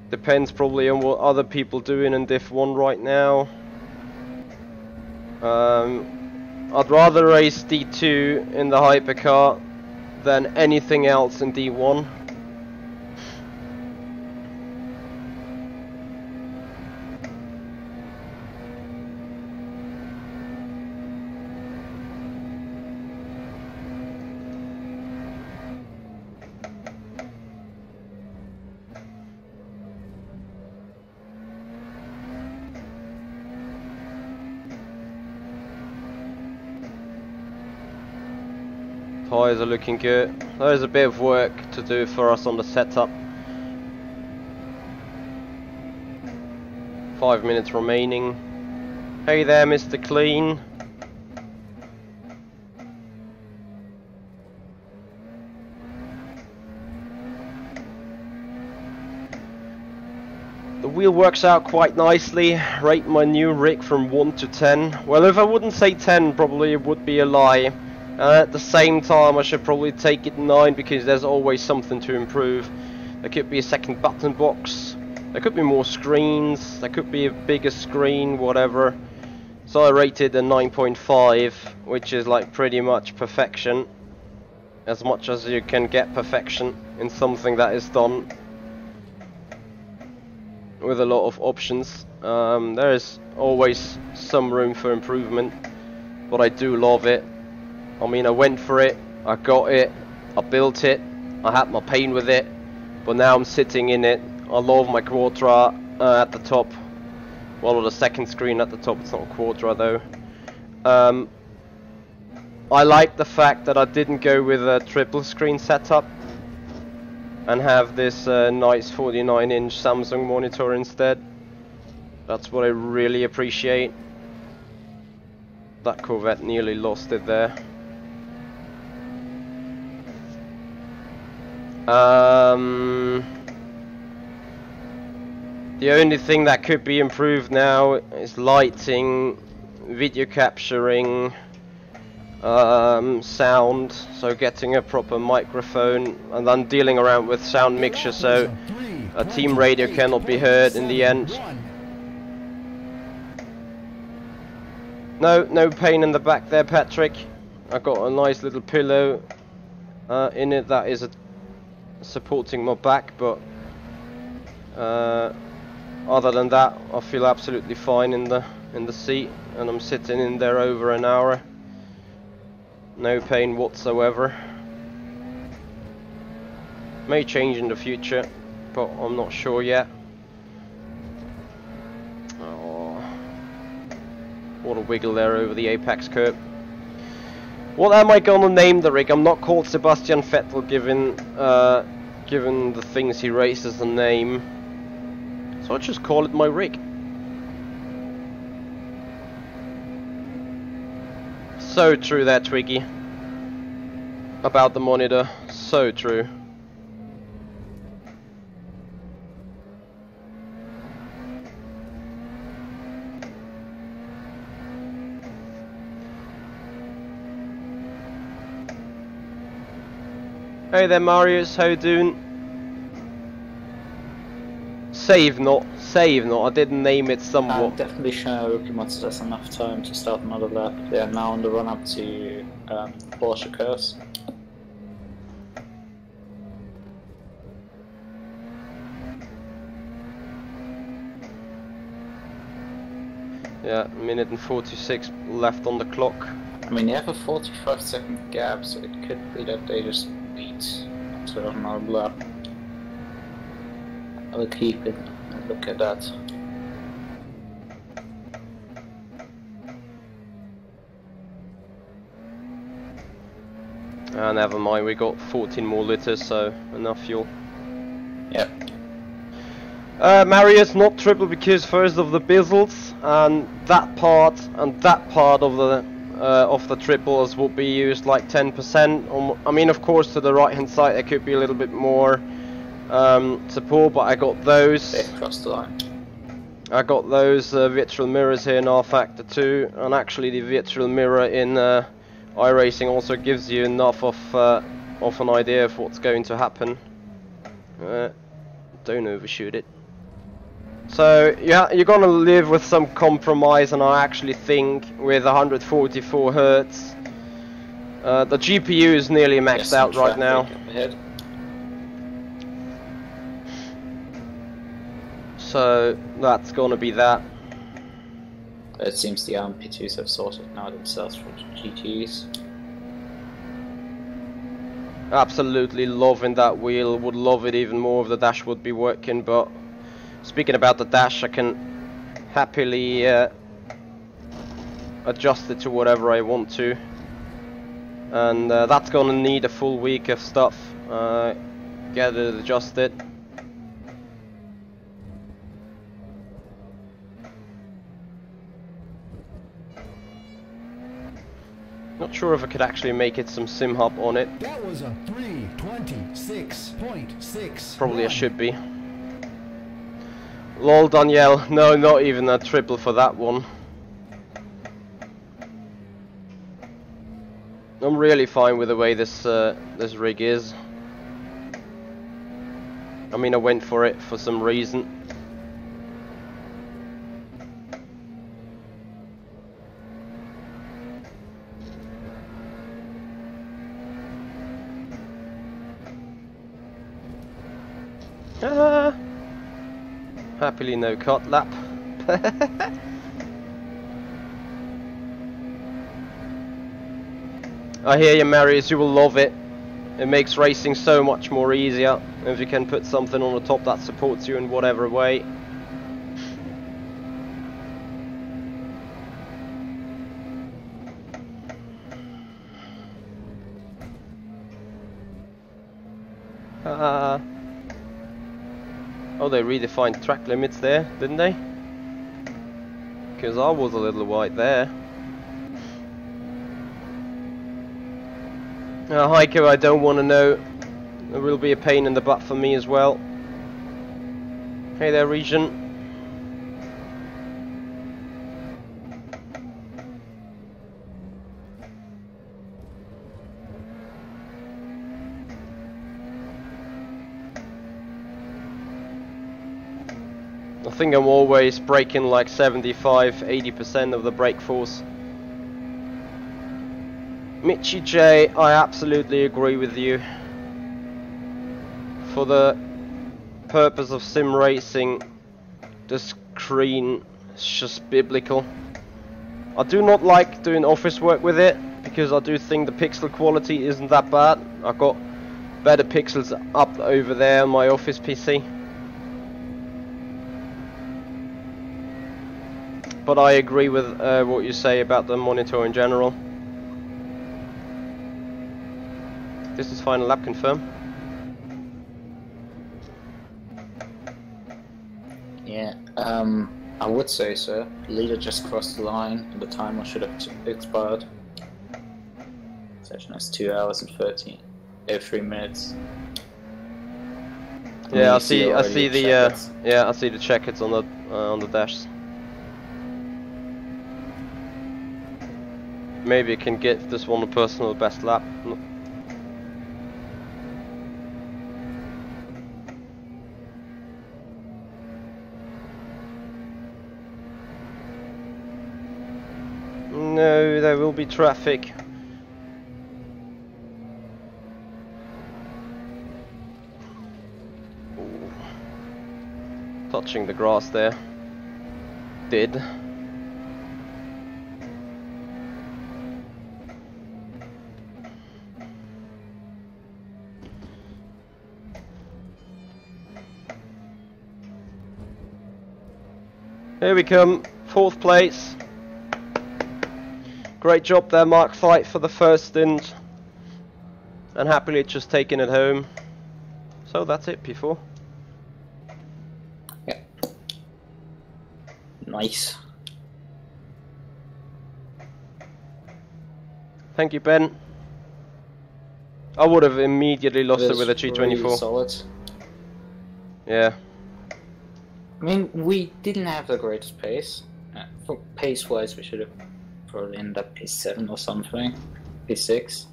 A: Depends probably on what other people doing in Div 1 right now. I'd rather race D2 in the hypercar than anything else in D1. Tyres are looking good. There's a bit of work to do for us on the setup. 5 minutes remaining. Hey there, Mr. Clean. The wheel works out quite nicely. Rate my new rig from 1 to 10. Well, if I wouldn't say 10, probably it would be a lie. At the same time, I should probably take it 9 because there's always something to improve. There could be a second button box, there could be more screens, there could be a bigger screen, whatever. So I rated a 9.5, which is like pretty much perfection. As much as you can get perfection in something that is done with a lot of options. There is always some room for improvement, but I do love it. I mean, I went for it, I got it, I built it, I had my pain with it, but now I'm sitting in it. I love my Quadra at the top. Well, the second screen at the top, it's not a Quadra though. I like the fact that I didn't go with a triple screen setup and have this nice 49-inch Samsung monitor instead. That's what I really appreciate. That Corvette nearly lost it there. The only thing that could be improved now is lighting, video capturing, sound, so getting a proper microphone, and then dealing around with sound mixture so a team radio cannot be heard in the end. No pain in the back there, Patrick. I got a nice little pillow in it that is supporting my back, but other than that, I feel absolutely fine in the seat, and I'm sitting in there over an hour. No pain whatsoever. May change in the future, but I'm not sure yet. Oh, what a wiggle there over the apex curb. What am I gonna name the rig? I'm not called Sebastian Vettel, given the things he races a name. So I'll just call it my rig. So true there, Twiggy. About the monitor. So true. Hey there, Marius. How you doing? Save not. I didn't name it somewhat.
B: I'm definitely sure Rookie Monsters has enough time to start another lap. They are now on the run up to Porsche curse.
A: Yeah, minute and 46 left on the clock.
B: I mean, you have a 45-second gap, so it could be that they just beat to another lap. I will keep it and look at that.
A: Never mind, we got 14 more liters, so enough fuel.
B: Yep.
A: Marius, not triple because first of the bizzles, and that part of the triples will be used like 10%. I mean, of course, to the right hand side there could be a little bit more support, but I got those.
B: They crossed the line.
A: I got those virtual mirrors here in rFactor 2, and actually the virtual mirror in iRacing also gives you enough of an idea of what's going to happen. Don't overshoot it. So yeah, you're gonna live with some compromise, and I actually think with 144 Hertz, the GPU is nearly maxed out right now. So that's gonna be that.
B: It seems the P2s have sorted now themselves for GTs.
A: Absolutely loving that wheel. Would love it even more if the dash would be working, but speaking about the dash, I can happily adjust it to whatever I want to, and that's gonna need a full week of stuff. Get it adjusted. Not sure if I could actually make it some sim hub on it.
D: That was a 3:26.6.
A: Probably I should be. Lol, Danielle. No, not even a triple for that one. I'm really fine with the way this this rig is. I mean, I went for it for some reason. Happily no cut lap. I hear you, Marius, you will love it. It makes racing so much more easier if you can put something on the top that supports you in whatever way. Oh, they redefined track limits there, didn't they? Because I was a little wide there. Heiko, I don't want to know. It will be a pain in the butt for me as well. Hey there, Region. I think I'm always braking like 75–80% of the brake force. Michi J, I absolutely agree with you. For the purpose of sim racing, the screen is just biblical. I do not like doing office work with it, because I do think the pixel quality isn't that bad. I've got better pixels up over there on my office PC. But I agree with what you say about the monitor in general. This is final lap confirmed.
B: Yeah, I would say so. Leader just crossed the line and the timer should have expired. Session has 2 hours and 3 minutes.
A: Yeah, I see the I see the checkers on the dash. Maybe I can get this one a personal best lap. No, there will be traffic. Ooh. Touching the grass there. Did. Here we come, 4th place. Great job there, Mark Fight, for the first stint. And happily just taking it home. So that's it, P4.
B: Yeah. Nice.
A: Thank you, Ben. I would have immediately lost it with a
B: Really
A: G24.
B: solid.
A: Yeah.
B: I mean, we didn't have the greatest pace. For pace-wise, we should have probably ended up P7 or something. P6.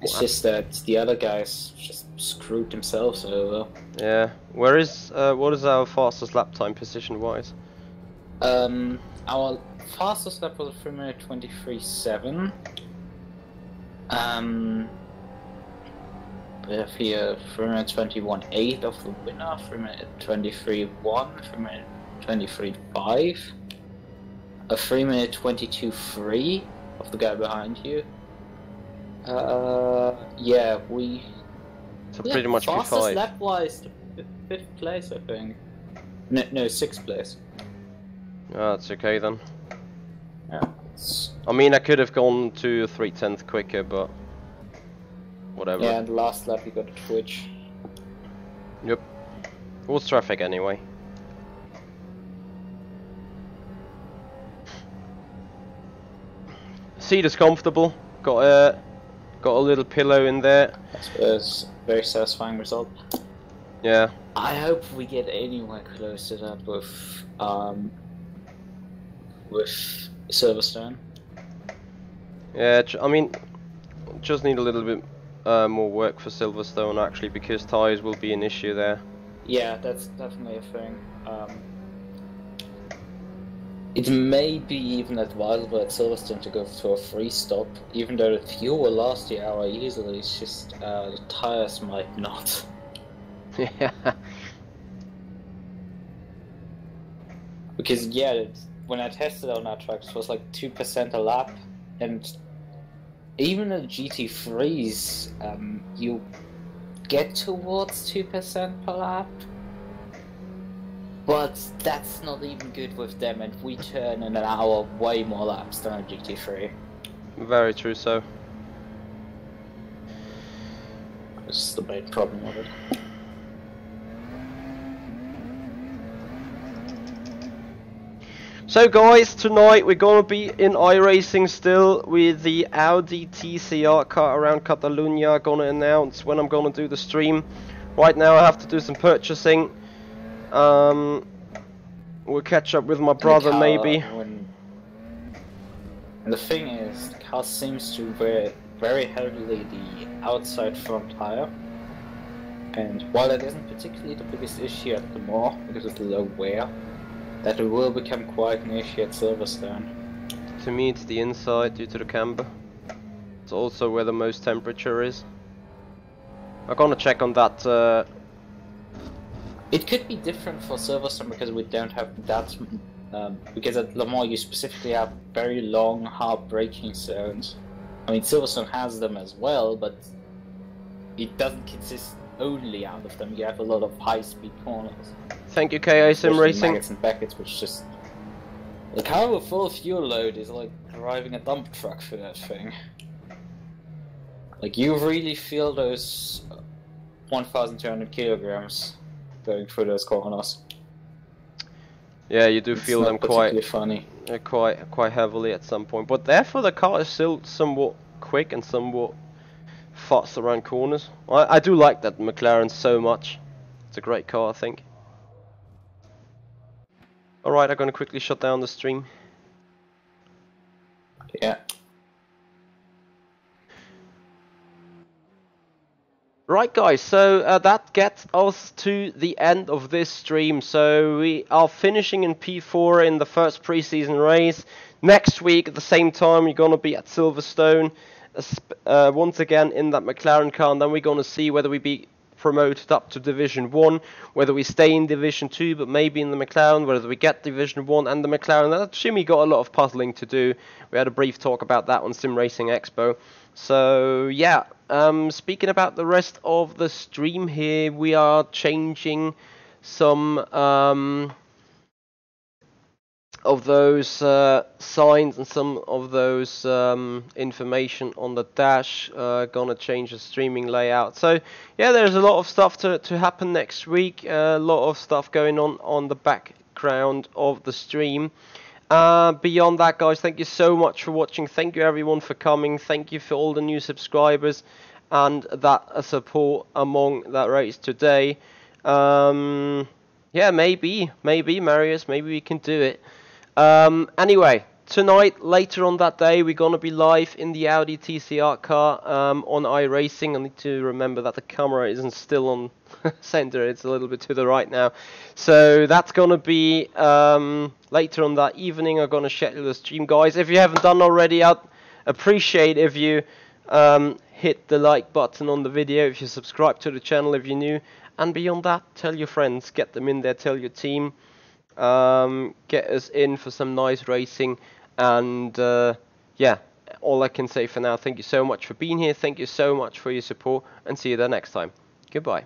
B: It's just that the other guys just screwed themselves over.
A: Yeah. Where is, what is our fastest lap time position-wise?
B: Our fastest lap was a 3-minute 23.7. We have here 3-minute 21.8 of the winner, 3-minute 23.1, 3-minute 23.5, a 3-minute 22.3 of the guy behind you. Yeah, we.
A: So pretty much
B: fastest
A: P5.
B: lap wise, to 5th place, I think. No, 6th place.
A: Oh, that's okay then.
B: Yeah.
A: I mean, I could have gone to 3/10 quicker, but whatever.
B: Yeah, and the last lap you got a twitch.
A: Yep. What's traffic anyway? Seat is comfortable. Got a little pillow in there.
B: That's a very satisfying result.
A: Yeah.
B: I hope we get anywhere close to that with Silverstone.
A: Yeah, I mean, just need a little bit more work for Silverstone actually, because tyres will be an issue there.
B: Yeah, that's definitely a thing. It may be even advisable at Silverstone to go for a free stop, even though the fuel will last the hour easily. It's just the tyres might not.
A: Yeah.
B: Because yeah, when I tested on our trucks, it was like 2% a lap, and even at GT3s, you get towards 2% per lap. But that's not even good with them, and we turn in an hour way more laps than a GT3.
A: Very true. So.
B: This is the main problem with it.
A: So guys, tonight we're gonna be in iRacing still with the Audi TCR car around Catalunya. Gonna announce when I'm gonna do the stream. Right now I have to do some purchasing. We'll catch up with my brother maybe.
B: And the thing is, the car seems to wear very heavily the outside front tire. And while that isn't particularly the biggest issue at the moment because of the low wear, that it will become quite an issue at Silverstone.
A: To me it's the inside due to the camber. It's also where the most temperature is. I'm gonna check on that.
B: It could be different for Silverstone because we don't have that. Because at Le Mans you specifically have very long, hard braking zones. I mean, Silverstone has them as well, but it doesn't consist only out of them. You have a lot of high-speed corners.
A: Thank you, KA Simracing.
B: Maggots and Beckett's, which just the car with full fuel load is like driving a dump truck for that thing. Like you really feel those 1,200 kilograms going through those corners.
A: Yeah, you do
B: It's
A: feel
B: not
A: them quite
B: funny.
A: quite heavily at some point, but therefore the car is still somewhat quick and somewhat fast around corners. I do like that McLaren so much. It's a great car, I think. Alright, I'm gonna quickly shut down the stream.
B: Yeah.
A: Right. Right guys, so that gets us to the end of this stream. So we are finishing in P4 in the first pre-season race. Next week at the same time you're going to be at Silverstone once again in that McLaren car, and then we're going to see whether we be promoted up to Division 1, whether we stay in Division 2 but maybe in the McLaren, whether we get Division 1 and the McLaren. Jimmy got a lot of puzzling to do. We had a brief talk about that on Simracing Expo. So yeah, speaking about the rest of the stream here, we are changing some of those signs and some of those information on the dash. Gonna change the streaming layout. So yeah, there's a lot of stuff to happen next week. A lot of stuff going on the background of the stream. Beyond that, guys, thank you so much for watching. Thank you everyone for coming. Thank you for all the new subscribers and that support among that race today. Yeah, maybe Marius, maybe we can do it. Anyway, tonight, later on that day, we're gonna be live in the Audi TCR car on iRacing. I need to remember that the camera isn't still on center, it's a little bit to the right now. So that's gonna be later on that evening. I'm gonna schedule the stream, guys. If you haven't done already, I'd appreciate if you hit the like button on the video, if you subscribe to the channel if you're new, and beyond that, tell your friends, get them in there, tell your team. Get us in for some nice racing, and yeah, all I can say for now, thank you so much for being here, thank you so much for your support, and see you there next time. Goodbye.